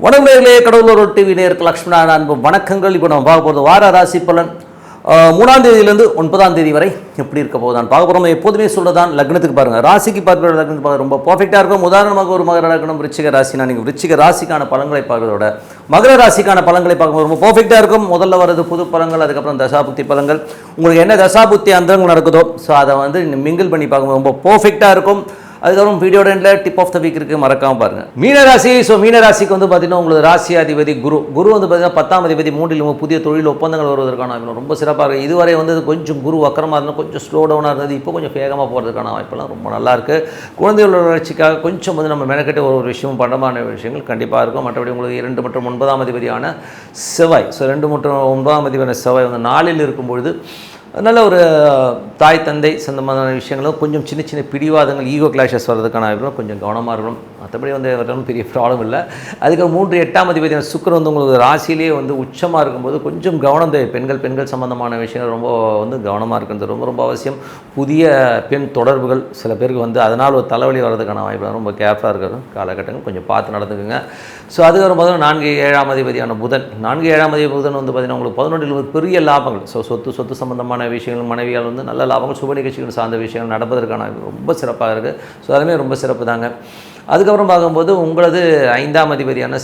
வணக்கம் நேயர்களே, கடவுளூர் டிவி நேயருக்கு லக்ஷ்மணா அன்பு வணக்கங்கள். இப்போ நம்ம பார்க்க போகிறது வார ராசி பலன் 3ஆம் தேதியிலேருந்து 9ஆம் தேதி வரை எப்படி இருக்க போகுது நான் பார்க்க போகிறோம். எப்போதுமே சொல்றதான் லக்னத்துக்கு பாருங்கள், ராசிக்கு பார்க்குற லக்னத்துக்கு பார்க்க ரொம்ப பர்ஃபெக்டாக இருக்கும். உதாரணமாக ஒரு மகர லக்னம் விருச்சிக ராசினா நீங்கள் விருச்சிக ராசிக்கான பலன்களை பார்க்கறதோட மகர ராசிக்கான பலன்களை பார்க்கும்போது ரொம்ப பர்ஃபெக்டாக இருக்கும். முதல்ல வருது புது பலன்கள், அதுக்கப்புறம் தசாபுத்தி பலன்கள். உங்களுக்கு என்ன தசாபுத்தி அந்தரங்கள் நடக்குதோ ஸோ அதை வந்து மிங்கிள் பண்ணி பார்க்கும்போது ரொம்ப பர்ஃபெக்டாக இருக்கும். அதுக்கப்புறம் வீடியோட எண்டில் டிப் ஆஃப் த வீக் இருக்குது, மறக்காமல் பாருங்கள். மீனராசி. ஸோ மீனராசிக்கு வந்து பார்த்தீங்கன்னா உங்களுக்கு ராசி அதிபதி குரு வந்து பார்த்தீங்கன்னா 10ஆம் அதிபதி 3 புதிய தொழில் ஒப்பந்தங்கள் வருவதற்கான ரொம்ப சிறப்பாக இருக்குது. இதுவரை வந்து கொஞ்சம் குரு வக்கரமாக இருந்தால் கொஞ்சம் ஸ்லோ டவுனாக இருந்தது, இப்போ கொஞ்சம் வேகமாக போகிறதுக்கான வாய்ப்பெல்லாம் ரொம்ப நல்லாயிருக்கு. குழந்தைகளோட வளர்ச்சிக்காக கொஞ்சம் வந்து நம்ம மெனக்கட்டு ஒரு விஷயம் பண்ணுறமான விஷயங்கள் கண்டிப்பாக இருக்கும். மற்றபடி உங்களுக்கு 2 மற்றும் 9ஆம் அதிபதியான செவ்வாய், ஸோ 2 மற்றும் 9ஆம் அதிபதியான செவ்வாய் வந்து 4ல் இருக்கும்பொழுது நல்ல ஒரு தாய் தந்தை சொந்தமான விஷயங்களும் கொஞ்சம் சின்ன சின்ன பிடிவாதங்கள் ஈகோ கிளாஷஸ் வர்றதுக்கான வாய்ப்புகளும் கொஞ்சம் கவனமாக இருக்கணும். மற்றபடி வந்து வரணும் பெரிய ப்ராப்ளம் இல்லை. அதுக்கு 3 8ஆம் அதிபதியான சுக்கிரன் வந்து உங்களுக்கு ராசியிலே வந்து உச்சமாக இருக்கும்போது கொஞ்சம் கவனம் தேவை. பெண்கள் சம்பந்தமான விஷயங்கள் ரொம்ப வந்து கவனமாக இருக்கிறது ரொம்ப ரொம்ப அவசியம். புதிய பெண் தொடர்புகள் சில பேருக்கு வந்து அதனால் ஒரு தலைவலி வர்றதுக்கான வாய்ப்பு ரொம்ப கேர்ஃபுல்லாக இருக்கிற காலகட்டங்கள் கொஞ்சம் பார்த்து நடந்துக்குங்க. ஸோ அதுக்கப்புறம் பார்த்தீங்கன்னா 4 7ஆம் அதிபதியான புதன், 4 7ஆம் அதிபதி புதன் வந்து பார்த்திங்கன்னா உங்களுக்கு 11 பெரிய லாபங்கள். ஸோ சொத்து சம்பந்தமான விஷயங்கள், மனைவியால் வந்து நல்ல லாபங்கள், சுப நிகழ்ச்சிகள் சார்ந்த விஷயங்கள் நடப்பதற்கான ரொம்ப சிறப்பாக இருக்குது. ஸோ அதுவுமே ரொம்ப சிறப்பு தாங்க. அதுக்கப்புறம் பார்க்கும்போது உங்களது 5ஆம் அதிபதியான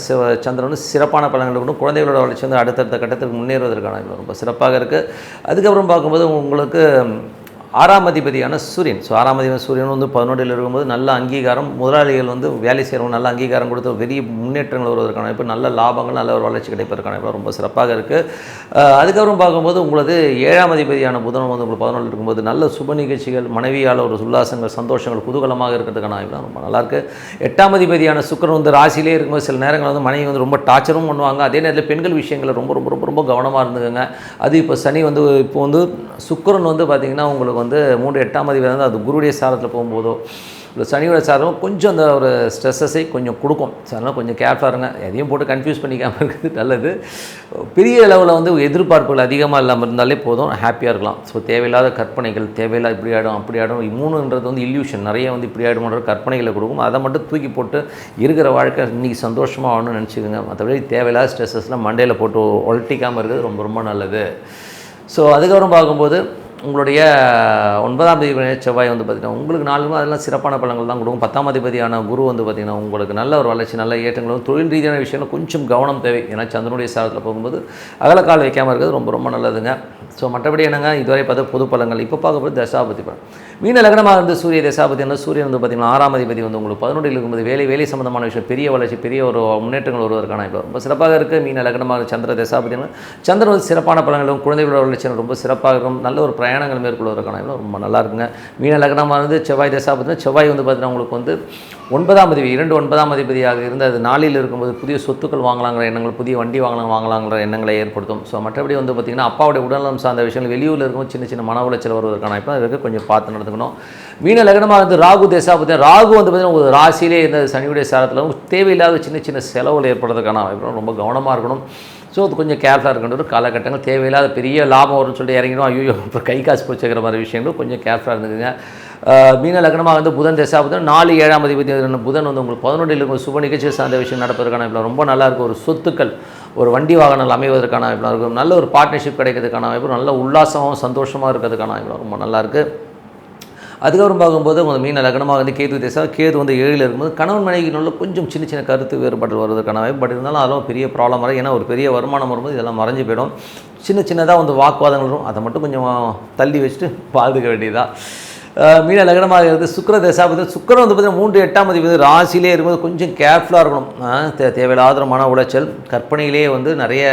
சந்திரன் சிறப்பான பலன்கள் இருக்கணும். குழந்தைகளோட வளர்ச்சி வந்து அடுத்தடுத்த கட்டத்துக்கு முன்னேறுவதற்கான ரொம்ப சிறப்பாக இருக்குது. அதுக்கப்புறம் பார்க்கும்போது உங்களுக்கு 6ஆம் அதிபதியான சூரியன். ஸோ 6ஆம் அதிபதி சூரியன் வந்து 11ல் இருக்கும்போது நல்ல அங்கீகாரம், முதலாளிகள் வந்து வேலை செய்கிறவங்க நல்ல அங்கீகாரம் கொடுத்து பெரிய முன்னேற்றங்கள் வருவதற்கான வாய்ப்பு, நல்ல லாபங்கள், நல்ல ஒரு வளர்ச்சி கிடைப்பதற்கான வாய்ப்பு ரொம்ப சிறப்பாக இருக்குது. அதுக்கப்புறம் பார்க்கும்போது உங்களது 7ஆம் அதிபதியான புதன் வந்து உங்களுக்கு 11ல் இருக்கும்போது நல்ல சுப நிகழ்ச்சிகள், மனைவியால் ஒரு உல்லாசங்கள், சந்தோஷங்கள், குதூகலமாக இருக்கிறதுக்கான வாய்ப்பு ரொம்ப நல்லாயிருக்கு. 8ஆம் அதிபதியான சுக்கிரன் வந்து ராசியிலே இருக்கும்போது சில நேரங்கள் வந்து மனைவி வந்து ரொம்ப டார்ச்சரும் பண்ணுவாங்க. அதே நேரத்தில் பெண்கள் விஷயங்களில் ரொம்ப ரொம்ப ரொம்ப ரொம்ப கவனமாக இருந்துங்க. அது இப்போ சனி வந்து இப்போ வந்து சுக்கிரன் வந்து பார்த்திங்கன்னா உங்களுக்கு வந்து 3 8ஆம் அதிபதி வந்து அது குருடைய சாரத்தில் போகும்போதோ இல்லை சனியோட சாரம் கொஞ்சம் அந்த ஒரு ஸ்ட்ரெஸ்ஸஸை கொஞ்சம் கொடுக்கும். ஸோ அதனால் கொஞ்சம் கேர்ஃபுல்லாக இருங்க. எதையும் போட்டு கன்ஃபியூஸ் பண்ணிக்காமல் இருக்கிறது நல்லது. பெரிய அளவில் வந்து எதிர்பார்ப்புகள் அதிகமாக இல்லாமல் இருந்தாலே போதும், ஹாப்பியாக இருக்கலாம். ஸோ தேவையில்லாத கற்பனைகள், தேவையில்லாத இப்படி ஆகிடும் அப்படி ஆகிடும், 3ன்றது வந்து இல்யூஷன், நிறைய வந்து இப்படி ஆகிடும்ன்ற கற்பனைகளை கொடுக்கும். அதை மட்டும் தூக்கி போட்டு இருக்கிற வாழ்க்கை இன்றைக்கி சந்தோஷமாக ஆகணும்னு நினச்சிக்கோங்க. மற்றபடி தேவையில்லாத ஸ்ட்ரெஸ்ஸஸ்லாம் மண்டையில் போட்டு ஒழட்டிக்காமல் இருக்கிறது ரொம்ப ரொம்ப நல்லது. ஸோ அதுக்கப்புறம் பார்க்கும்போது உங்களுடைய 9ஆம் அதிபதி செவ்வாய் வந்து பார்த்திங்கன்னா உங்களுக்கு 4 அதெல்லாம் சிறப்பான பலன்கள் தான் கொடுக்கும். 10ஆம் அதிபதியான குரு வந்து பார்த்திங்கன்னா உங்களுக்கு நல்ல ஒரு வளர்ச்சி, நல்ல ஏற்றங்களும், தொழில் ரீதியான விஷயங்கள் கொஞ்சம் கவனம் தேவை. ஏன்னா சந்திரனுடைய சாரத்தில் போகும்போது அகலக்கால் வைக்காமல் இருக்கிறது ரொம்ப ரொம்ப நல்லதுங்க. ஸோ மற்றபடி என்னங்க இதுவரை பார்த்து பொது பலன்கள். இப்போ பார்க்கும்போது தசாபதி பலன். மீன லக்னமாக இருந்து சூரிய தசாபதி என்ன சூரியன் வந்து பார்த்திங்கன்னா 6ஆம் அதிபதி வந்து உங்களுக்கு 11ல் இருக்கும்போது வேலை சம்பந்தமான விஷயம், பெரிய வளர்ச்சி, பெரிய ஒரு முன்னேற்றங்கள் வருவதற்கான இப்போ ரொம்ப சிறப்பாக இருக்குது. மீன லக்னமாக சந்திர தசாபதி சந்திரன் வந்து சிறப்பான பலன்களும், குழந்தைகளோட வளர்ச்சி ரொம்ப சிறப்பாக இருக்கும். நல்ல ஒரு பிரயாணங்கள் மேற்கொள்வதற்கான ரொம்ப நல்லா இருக்குங்க. மீன லக்னமாக இருந்து செவ்வாய் தசாபதி, செவ்வாய் வந்து பார்த்திங்கன்னா உங்களுக்கு வந்து 9ஆம் அதிபதி 9ஆம் அதிபதியாக இருந்து அது 4ல் இருக்கும்போது புதிய சொத்துக்கள் வாங்கலாங்கிற எண்ணங்கள், புதிய வண்டி வாங்கலாங்கிற எண்ணங்களை ஏற்படுத்தும். ஸோ மற்றபடி வந்து பார்த்திங்கன்னா அப்பாவுடைய உடல்நலம் சார்ந்த விஷயங்கள், வெளியூரில் இருக்கும் சின்ன மன உளைச்சல் வருவதற்கான இப்போ இருக்குது, கொஞ்சம் பார்த்து நடந்துக்கணும். மீன லக்னமாக வந்து ராகு தசாபதி, ராகு வந்து பார்த்திங்கன்னா ஒரு ராசியிலே இருந்த சனியுடைய சாரத்தில் தேவையில்லாத சின்ன செலவுகள் ஏற்படுறதுக்கான வாய்ப்பு ரொம்ப கவனமாக இருக்கணும். ஸோ அது கொஞ்சம் கேர்ஃபுல்லாக இருக்கின்ற ஒரு காலகட்டங்கள். தேவையில்லாத பெரிய லாபம் வரும்னு சொல்லிட்டு இறங்கிடும், ஐயோ இப்போ கை காசு போச்சுக்கிற மாதிரி விஷயங்களும் கொஞ்சம் கேர்ஃபுல்லாக இருந்துக்குங்க. மீன லக்னமாக வந்து புதன் தசாபதி 4 7ஆம் அதிபதி புதன் வந்து உங்களுக்கு 11ல் இருக்கும் சுப நிகழ்ச்சியை சார்ந்த விஷயம் நடப்பதற்கான இப்போ ரொம்ப நல்லாயிருக்கும். ஒரு சொத்துக்கள், ஒரு வண்டி வாகனங்கள் அமைவதற்கான வாய்ப்பு இருக்கும். நல்ல ஒரு பார்ட்னர்ஷிப் கிடைக்கிறதுக்கான வாய்ப்பு, நல்ல உல்லாசமாக சந்தோஷமாக இருக்கிறதுக்கான வாய்ப்பு ரொம்ப நல்லாயிருக்கு. அதுக்கப்புறம் பார்க்கும்போது உங்கள் மீன லக்னமாக வந்து கேது வந்து 7ல் இருக்கும்போது கணவன் மனைவிக்குள்ள கொஞ்சம் சின்ன கருத்து வேறுபாடு வருவதற்கான வாய்ப்பு. பட் இருந்தாலும் அதெல்லாம் பெரிய ப்ராப்ளம் வரும். ஏன்னா ஒரு பெரிய வருமானம் வரும்போது இதெல்லாம் மறைஞ்சு போயிடும். சின்னதாக வந்து வாக்குவாதங்கள் வரும், அதை மட்டும் கொஞ்சம் தள்ளி வச்சுட்டு வாழ்ந்துக்க வேண்டியதாக. மீன லக்னமாக இருக்குது சுக்கிர தசாபதி. சுக்கிரன் வந்து பார்த்திங்கன்னா 3 8ஆம் அதிபதி ராசியிலே இருக்கும்போது கொஞ்சம் கேர்ஃபுல்லாக இருக்கணும். தேவையில்லாத மன உளைச்சல், கற்பனையிலே வந்து நிறைய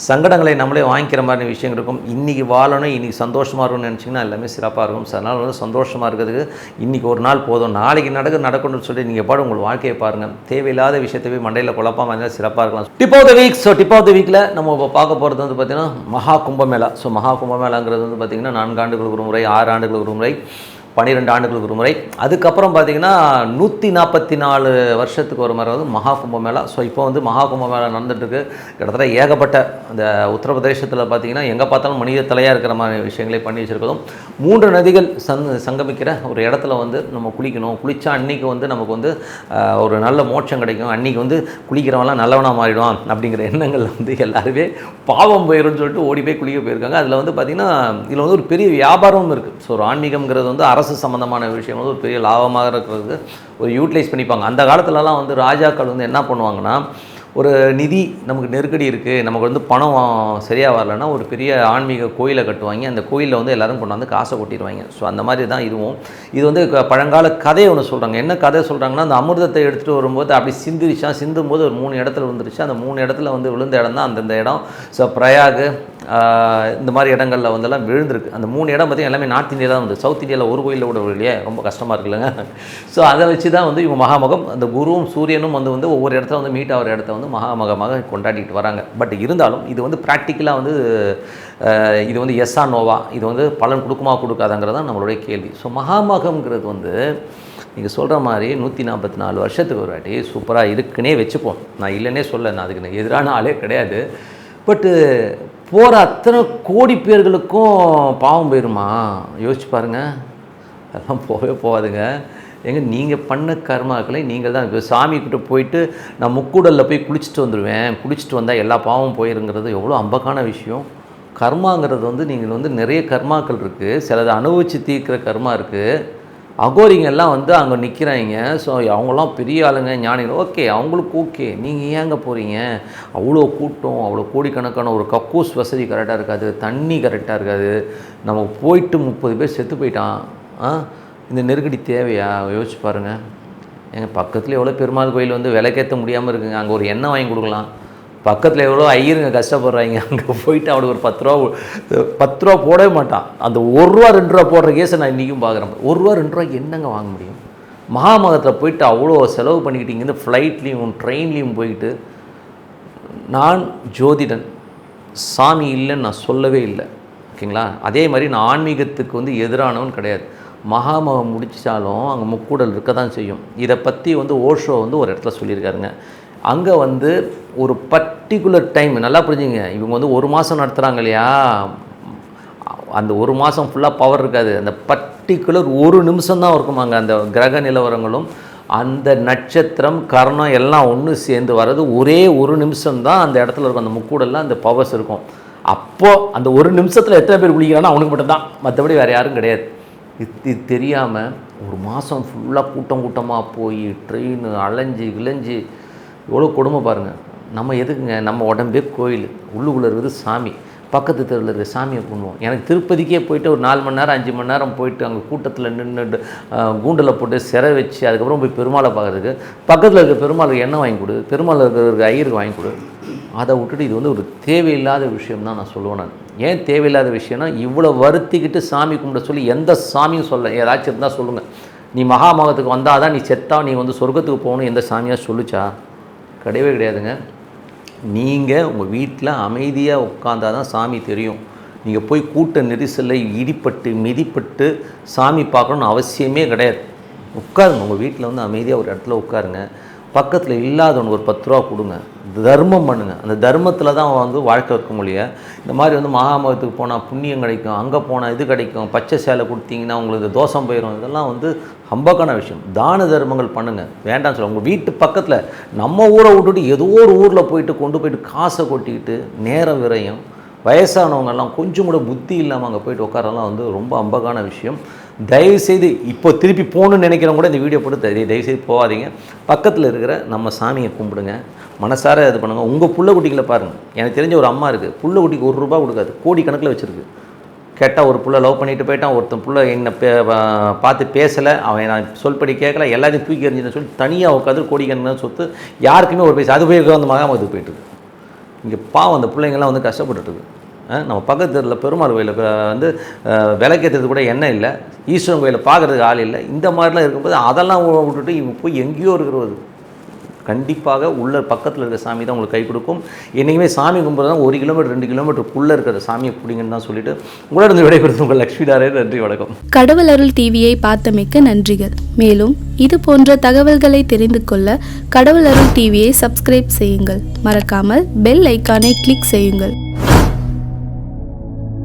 சங்கடங்களை நம்மளே வாங்கிக்கிற மாதிரி விஷயங்கள் இருக்கும். இன்றைக்கி வாழணும், இன்றைக்கி சந்தோஷமாக இருக்கணும்னு நினச்சிங்கன்னா எல்லாமே சிறப்பாக இருக்கும். ஸோ அதனால் வந்து சந்தோஷமாக இருக்கிறதுக்கு இன்றைக்கி ஒரு நாள் போதும், நாளைக்கு நடக்கணும்னு சொல்லி நீங்கள் பாடு உங்கள் வாழ்க்கையை பாருங்கள். தேவையில்லாத விஷயத்தை மண்டையில் குழப்பாமல் இருந்தால் சிறப்பாக இருக்கலாம். Tip of the week. So tip of the வீக்கில் நம்ம இப்போ பார்க்க போகிறது வந்து பார்த்திங்கன்னா மகா கும்பமேளா. ஸோ மகா கும்பமேளாங்கிறது வந்து பார்த்திங்கன்னா 4 ஆண்டுகளுக்கு ஒரு முறை, 6 ஆண்டுகளுக்கு ஒரு முறை 12 ஆண்டுகளுக்கு ஒரு முறை. அதுக்கப்புறம் பார்த்தீங்கன்னா 144 வருஷத்துக்கு ஒரு முறை வந்து மகா கும்பமேளா. ஸோ இப்போ வந்து மகா கும்பமேளா நடந்துட்டுருக்கு. கிட்டத்தட்ட ஏகப்பட்ட இந்த உத்தரப்பிரதேசத்தில் பார்த்தீங்கன்னா எங்கே பார்த்தாலும் மனித தலையாக இருக்கிற மாதிரி விஷயங்களே பண்ணி வச்சுருக்கதும், 3 நதிகள் சங்கமிக்கிற ஒரு இடத்துல வந்து நம்ம குளிக்கணும். குளித்தா அன்றைக்கி வந்து நமக்கு வந்து ஒரு நல்ல மோட்சம் கிடைக்கும், அன்றைக்கி வந்து குளிக்கிறவங்களாம் நல்லவனாக மாறிடுவான் அப்படிங்கிற எண்ணங்கள் வந்து எல்லாருமே பாவம் போயிடும்னு சொல்லிட்டு ஓடி போய் குளிக்க போயிருக்காங்க. அதில் வந்து பார்த்திங்கன்னா இதில் வந்து ஒரு பெரிய வியாபாரமும் இருக்குது. ஸோ ஒரு ஆன்மீகம்ங்கிறது வந்து அரசு சம்மந்தமான விஷயம் வந்து ஒரு பெரிய லாபமாக இருக்கிறது ஒரு யூட்டிலைஸ் பண்ணிப்பாங்க. அந்த காலத்துலலாம் வந்து ராஜாக்கள் வந்து என்ன பண்ணுவாங்கன்னா, ஒரு நிதி நமக்கு நெருக்கடி இருக்குது, நமக்கு வந்து பணம் சரியாக வரலன்னா ஒரு பெரிய ஆன்மீக கோயிலை கட்டுவாங்க. அந்த கோயிலில் வந்து எல்லோரும் கொண்டாந்து காசை கொட்டிடுவாங்க. ஸோ அந்த மாதிரி தான் இதுவும். இது வந்து பழங்கால கதையை ஒன்று சொல்கிறாங்க. என்ன கதை சொல்கிறாங்கன்னா, அந்த அமிர்தத்தை எடுத்துகிட்டு வரும்போது அப்படி சிந்தும் போது ஒரு 3 இடத்துல விழுந்துருச்சு. அந்த 3 இடத்துல வந்து விழுந்த இடம் தான் அந்தந்த இடம். ஸோ பிரயாகு இந்த மாதிரி இடங்களில் வந்தெல்லாம் விழுந்திருக்கு. அந்த 3 இடம் பார்த்திங்கன்னா எல்லாமே நார்த் இந்தியாவில் தான் வந்து, சவுத் இந்தியாவில் ஒரு கோயிலில் கூட இல்லையே, ரொம்ப கஷ்டமாக இருக்குல்லங்க. ஸோ அதை வச்சு தான் வந்து இவங்க மகாமகம், அந்த குருவும் சூரியனும் வந்து ஒவ்வொரு இடத்துல வந்து மீட் ஆகிற இடத்த வந்து மகாமகமாக கொண்டாடிட்டு வராங்க. பட் இருந்தாலும் இது வந்து ப்ராக்டிக்கலாக வந்து இது வந்து எஸ்ஸா நோவா, இது வந்து பலன் கொடுக்குமா கொடுக்காதாங்கிறது தான் நம்மளுடைய கேள்வி. ஸோ மகாமகம்ங்கிறது வந்து நீங்கள் சொல்கிற மாதிரி 144 வருஷத்துக்கு ஒரு வாட்டி சூப்பராக இருக்குன்னே வச்சுப்போம். நான் இல்லைன்னே சொல்ல, நான் அதுக்கு எதிரான ஆளே கிடையாது. பட்டு போகிற அத்தனை கோடி பேர்களுக்கும் பாவம் போயிடுமா? யோசிச்சு பாருங்கள். அதெல்லாம் போகவே போகாதுங்க. ஏங்க நீங்கள் பண்ண கர்மாக்களை நீங்கள் தான். இப்போ சாமிக்கிட்ட போயிட்டு நான் முக்கூடலில் போய் குளிச்சுட்டு வந்துடுவேன், குளிச்சுட்டு வந்தால் எல்லா பாவமும் போயிருங்கிறது எவ்வளோ அம்பக்கான விஷயம். கர்மாங்கிறது வந்து நீங்கள் வந்து நிறைய கர்மாக்கள் இருக்குது, சிலது அனுபவித்து தீர்க்கிற கர்மா இருக்குது. அகோரிங்கெல்லாம் வந்து அங்கே நிற்கிறாங்க. ஸோ அவங்களாம் பெரிய ஆளுங்க, ஞானிகள், ஓகே, அவங்களுக்கு ஓகே. நீங்கள் ஏங்க போகிறீங்க? அவ்வளோ கூட்டம், அவ்வளோ கோடிக்கணக்கான ஒரு கக்கூஸ் வசதி கரெக்டாக இருக்காது, தண்ணி கரெக்டாக இருக்காது. நம்ம போயிட்டு 30 பேர் செத்து போயிட்டான். இந்த நெருக்கடி தேவையா? யோசிச்சு பாருங்கள். எங்கள் பக்கத்தில் எவ்வளோ பெருமாள் கோயில் வந்து விலைக்கேற்ற முடியாமல் இருக்குங்க. அங்கே ஒரு எண்ணெய் வாங்கி கொடுக்கலாம். பக்கத்தில் எவ்வளோ ஐயருங்க கஷ்டப்படுறாங்க. அங்கே போயிட்டு அவனுக்கு ஒரு 10 ரூபா போடவே மாட்டான். அந்த 1 ரூபா 2 ரூபா போடுற கேஸை நான் இன்றைக்கும் பார்க்குறேன். 1 ரூபா 2 ரூபா என்னங்க வாங்க முடியும்? மகாமகத்தில் போயிட்டு அவ்வளோ செலவு பண்ணிக்கிட்டீங்க. இந்த ஃப்ளைட்லேயும் ட்ரெயின்லேயும் போயிட்டு. நான் ஜோதிடன், சாமி இல்லைன்னு நான் சொல்லவே இல்லை, ஓகேங்களா? அதே மாதிரி நான் ஆன்மீகத்துக்கு வந்து எதிரானவன் கிடையாது. மகாமகம் முடிச்சாலும் அங்கே முக்கூடல் இருக்க தான் செய்யும். இதை பற்றி வந்து ஓஷோ வந்து ஒரு இடத்துல சொல்லியிருக்காருங்க. அங்கே வந்து ஒரு பர்டிகுலர் டைம், நல்லா புரிஞ்சுங்க, இவங்க வந்து 1 மாதம் நடத்துகிறாங்க இல்லையா, அந்த 1 மாதம் ஃபுல்லாக பவர் இருக்காது. அந்த பர்டிகுலர் 1 நிமிஷம் தான் இருக்குமாங்க. அந்த கிரக நிலவரங்களும் அந்த நட்சத்திரம் கரணம் எல்லாம் ஒன்று சேர்ந்து வர்றது ஒரே 1 நிமிஷம் தான் அந்த இடத்துல இருக்கும். அந்த முக்கூடெல்லாம் அந்த பவர்ஸ் இருக்கும். அப்போது அந்த 1 நிமிஷத்தில் எத்தனை பேர் குளிக்கிறான்னா அவனுக்கு மட்டும் தான், மற்றபடி வேறு யாரும் கிடையாது. இது தெரியாமல் 1 மாதம் ஃபுல்லாக கூட்டமாக போய் ட்ரெயின் அலைஞ்சி கிளைஞ்சி எவ்வளோ கொடுமை பாருங்கள். நம்ம எதுக்குங்க? நம்ம உடம்பே கோயில், உள்ளுக்குள்ளே இருக்குது சாமி, பக்கத்து தெருவில் இருக்கிற சாமியை கும்பிடுவோம். எனக்கு திருப்பதிக்கே போயிட்டு ஒரு 4 மணி நேரம் 5 மணி நேரம் போயிட்டு அங்கே கூட்டத்தில் நின்று கூண்டில் போட்டு சிறை வச்சு அதுக்கப்புறம் போய் பெருமாளை பார்க்குறதுக்கு பக்கத்தில் இருக்கிற பெருமாளுக்கு எண்ணெய் வாங்கி கொடு, பெருமாள் இருக்கிற ஐயருக்கு வாங்கி கொடு. அதை விட்டுட்டு இது வந்து ஒரு தேவையில்லாத விஷயம் தான் நான் சொல்லுவேன். நான் ஏன் தேவையில்லாத விஷயம்னா, இவ்வளோ வருத்திக்கிட்டு சாமி கும்பிட சொல்லி எந்த சாமியும் சொல்ல, ஏதாச்சும் இருந்தால் சொல்லுங்கள். நீ மகாமகத்துக்கு வந்தால் தான் நீ செத்தா நீ வந்து சொர்க்கத்துக்கு போகணும் எந்த சாமியாக சொல்லிச்சா? கிடையவே கிடையாதுங்க. நீங்கள் உங்கள் வீட்டில் அமைதியாக உட்காந்தால் தான் சாமி தெரியும். நீங்கள் போய் கூட்ட நெரிசலில் இடிப்பட்டு மிதிப்பட்டு சாமி பார்க்கணுன்னு அவசியமே கிடையாது. உட்காருங்க, உங்கள் வீட்டில் வந்து அமைதியாக ஒரு இடத்துல உட்காருங்க. பக்கத்தில் இல்லாதவனுக்கு ஒரு 10 ரூபா கொடுங்க, தர்மம் பண்ணுங்கள். அந்த தர்மத்தில் தான் வந்து வாழ்க்கை இருக்க முடியும். இந்த மாதிரி வந்து மகாமகத்துக்கு போனால் புண்ணியம் கிடைக்கும், அங்கே போனால் இது கிடைக்கும், பச்சை சேலை கொடுத்தீங்கன்னா உங்களுக்கு தோஷம் போயிடும். இதெல்லாம் வந்து ஹம்பக்கான விஷயம். தான தர்மங்கள் பண்ணுங்கள், வேண்டாம்னு சொல்ல. உங்கள் வீட்டு பக்கத்தில் நம்ம ஊரை விட்டுட்டு ஏதோ ஒரு ஊரில் போயிட்டு கொண்டு போயிட்டு காசை கொட்டிக்கிட்டு நேரம் விரையும். வயசானவங்கெல்லாம் கொஞ்சம் கூட புத்தி இல்லாமல் அங்கே போயிட்டு உட்காரலாம் வந்து ரொம்ப அம்பகான விஷயம். தயவுசெய்து இப்போ திருப்பி போகணுன்னு நினைக்கிறவங்க கூட இந்த வீடியோ போட்டு தயவுசெய்து போகாதீங்க. பக்கத்தில் இருக்கிற நம்ம சாமியை கும்பிடுங்க, மனசார இது பண்ணுங்கள். உங்கள் புள்ள குட்டிகளை பாருங்கள். எனக்கு தெரிஞ்ச ஒரு அம்மா இருக்குது, புள்ள குட்டிக்கு 1 ரூபா கொடுக்காது, கோடி கணக்கில் வச்சுருக்கு. கேட்டால் ஒரு புள்ள லவ் பண்ணிட்டு போயிட்டான், ஒருத்தன் புள்ள என்னை பார்த்து பேசலை, அவன் நான் சொல்படி கேட்கல, எல்லாத்தையும் தூக்கி எறிஞ்சுன்னு சொல்லி தனியாக உட்காந்து கோடிக்கணக்கான சொத்து, யாருக்குமே ஒரு பைசா. அது போய் வந்து மகாமகத்துக்கு போயிட்டுருக்கு. இங்கே பாவம் அந்த பிள்ளைங்கள்லாம் வந்து கஷ்டப்பட்டுருக்கு. நம்ம பக்கத்தில் பெருமாள் கோயிலில் வந்து விளக்கேற்றுறது கூட எண்ணெய் இல்லை, ஈஸ்வரன் கோயிலில் பார்க்குறதுக்கு ஆள் இல்லை. இந்த மாதிரிலாம் இருக்கும்போது அதெல்லாம் விட்டுட்டு இவங்க போய் எங்கேயோ இருக்கிறது கண்டிப்பாக உள்ள பக்கத்தில் இருக்கிற சாமி தான் உங்களுக்கு கை கொடுக்கும். என்றைக்குமே சாமி கும்பிட்றதா 1 கிலோமீட்டர் 2 கிலோமீட்டருக்குள்ளே இருக்கிற சாமியை பிடிங்கன்னு தான் சொல்லிட்டு உங்களிடம் விடைபெறுது உங்கள் லக்ஷ்மி நாராயணன். நன்றி, வணக்கம். கடவுள் அருள் டிவியை பார்த்தமைக்க நன்றிகள். மேலும் இது போன்ற தகவல்களை தெரிந்து கொள்ள கடவுள் அருள் டிவியை சப்ஸ்கிரைப் செய்யுங்கள். மறக்காமல் பெல் ஐக்கானை கிளிக் செய்யுங்கள்.